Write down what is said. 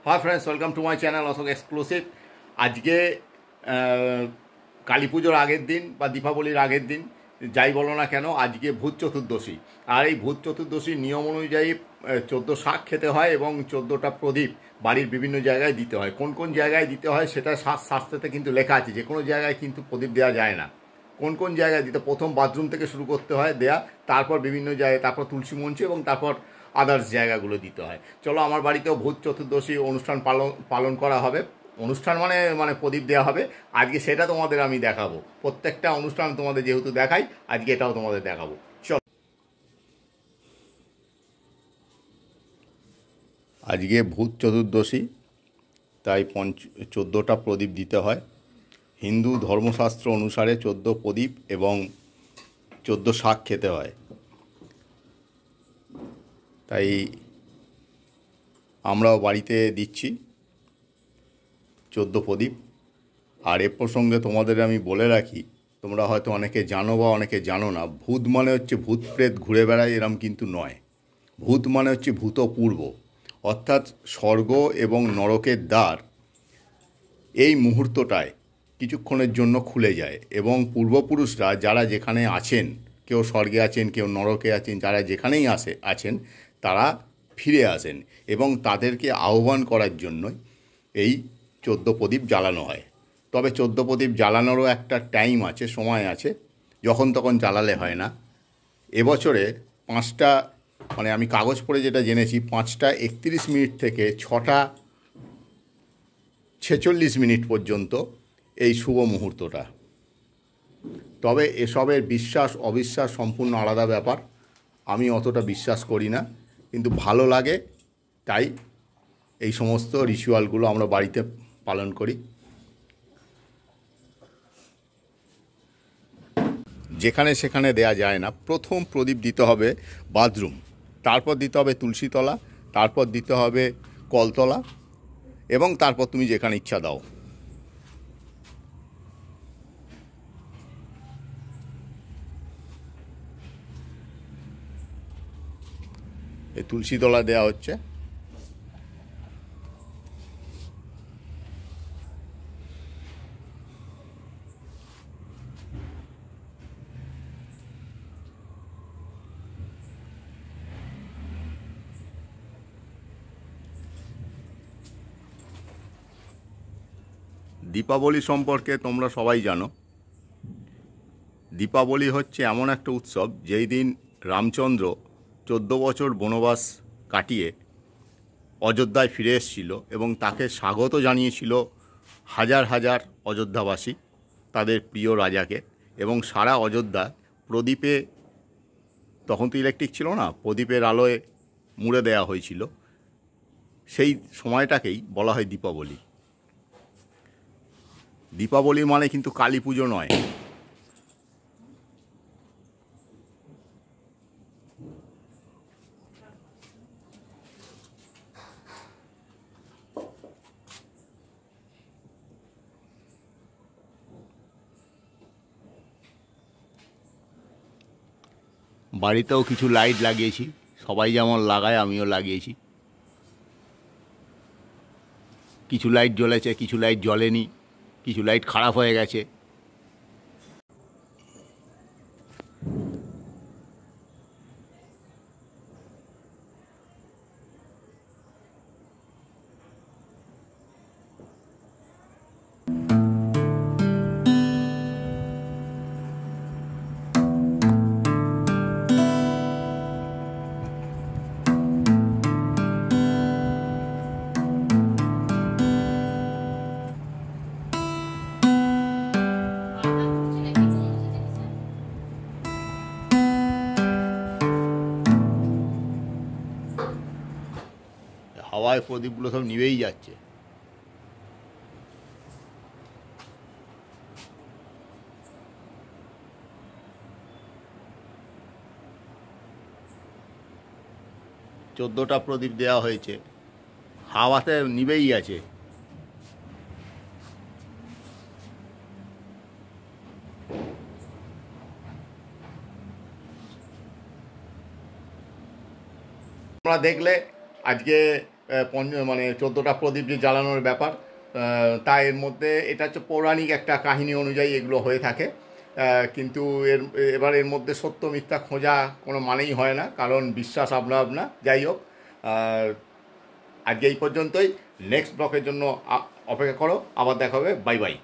Hi friends, welcome to my channel Ashok exclusive. आज के काली पुजोर आगे दिन बा दीपावलिर आगे दिन যাই বলো না কেন আজকে ভূত চতুর্দশী। আর এই ভূত চতুর্দশীর নিয়ম অনুযায়ী 14 শাক খেতে হয় এবং 14টা প্রদীপ বাড়ির বিভিন্ন জায়গায় দিতে হয়। কোন কোন জায়গায় দিতে হয় সেটা শাস্ত্রে কিন্তু লেখা আছে। যে কোনো জায়গায় কিন্তু প্রদীপ দেওয়া যায় না। কোন কোন জায়গায় দিতে, প্রথম বাথরুম থেকে শুরু করতে হয় দেয়া, তারপর বিভিন্ন জায়গায়, তারপর তুলসী মঞ্চে এবং তারপর আদার্স জায়গাগুলো দিতে হয়। চলো, আমার বাড়িতেও ভূত চতুর্দশী অনুষ্ঠান পালন করা হবে। অনুষ্ঠান মানে প্রদীপ দেওয়া হবে আজকে, সেটা তোমাদের আমি দেখাবো। প্রত্যেকটা অনুষ্ঠান তোমাদের যেহেতু দেখাই, আজকে এটাও তোমাদের দেখাবো। চলো, আজকে ভূত চতুর্দশী, তাই 14টা প্রদীপ দিতে হয়। হিন্দু ধর্মশাস্ত্র অনুসারে 14 প্রদীপ এবং 14 শাক খেতে হয়। তাই আমরাও বাড়িতে দিচ্ছি 14 প্রদীপ। আর এ প্রসঙ্গে তোমাদের আমি বলে রাখি, তোমরা হয়তো অনেকে জানো বা অনেকে জানো না, ভূত মানে হচ্ছে ভূত প্রেত ঘুরে বেড়ায় এরম কিন্তু নয়। ভূত মানে হচ্ছে ভূতপূর্ব, অর্থাৎ স্বর্গ এবং নরকের দ্বার এই মুহূর্তটায় কিছুক্ষণের জন্য খুলে যায় এবং পূর্বপুরুষরা যারা যেখানে আছেন, কেউ স্বর্গে আছেন, কেউ নরকে আছেন, যারা যেখানেই আছেন তারা ফিরে আসেন এবং তাদেরকে আহ্বান করার জন্যই এই 14 প্রদীপ জ্বালানো হয়। তবে 14 প্রদীপ জ্বালানোরও একটা টাইম আছে, সময় আছে, যখন তখন জ্বালালে হয় না। এবছরে 5টা, মানে আমি কাগজ পড়ে যেটা জেনেছি, 5টা 31 মিনিট থেকে 6টা 46 মিনিট পর্যন্ত এই শুভ মুহূর্তটা। তবে এসবের বিশ্বাস অবিশ্বাস সম্পূর্ণ আলাদা ব্যাপার। আমি অতটা বিশ্বাস করি না, কিন্তু ভালো লাগে, তাই এই সমস্ত রিচুয়ালগুলো আমরা বাড়িতে পালন করি। যেখানে সেখানে দেয়া যায় না। প্রথম প্রদীপ দিতে হবে বাথরুম, তারপর দিতে হবে তুলসীতলা, তারপর দিতে হবে কলতলা, এবং তারপর তুমি যেখানে ইচ্ছা দাও। এই তুলসীতলা দেয়া হচ্ছে। দীপাবলি সম্পর্কে তোমরা সবাই জানো। দীপাবলি হচ্ছে এমন একটা উৎসব যেই দিন রামচন্দ্র 14 বছর বনবাস কাটিয়ে অযোধ্যায় ফিরে এসেছিল এবং তাকে স্বাগত জানিয়েছিল হাজার হাজার অযোধ্যাবাসী তাদের প্রিয় রাজাকে। এবং সারা অযোধ্যা প্রদীপে, তখন তো ইলেকট্রিক ছিল না, প্রদীপের আলোয় মুড়ে দেওয়া হয়েছিল। সেই সময়টাকেই বলা হয় দীপাবলি। দীপাবলি মানে কিন্তু কালী পুজো নয়। বাড়িতেও কিছু লাইট লাগিয়েছি, সবাই যেমন লাগায় আমিও লাগিয়েছি। কিছু লাইট জ্বলেছে, কিছু লাইট জ্বলেনি, কিছু লাইট খারাপ হয়ে গেছে। হাওয়ায় প্রদীপগুলো সব নিভেই যাচ্ছে। চোদ্দোটা প্রদীপ দেওয়া হয়েছে, হাওয়াতে নিভেই আছে। তোমরা দেখলে আজকে মানে 14টা প্রদীপ যে জ্বালানোর ব্যাপার, তা এর মধ্যে এটা হচ্ছে পৌরাণিক একটা কাহিনী অনুযায়ী এগুলো হয়ে থাকে। কিন্তু এর মধ্যে সত্য মিথ্যা খোঁজা কোনো মানেই হয় না, কারণ বিশ্বাস আপনা আপনা। যাই হোক, আজকে এই পর্যন্তই। নেক্সট ব্লকের জন্য অপেক্ষা করো, আবার দেখা হবে। Bye bye.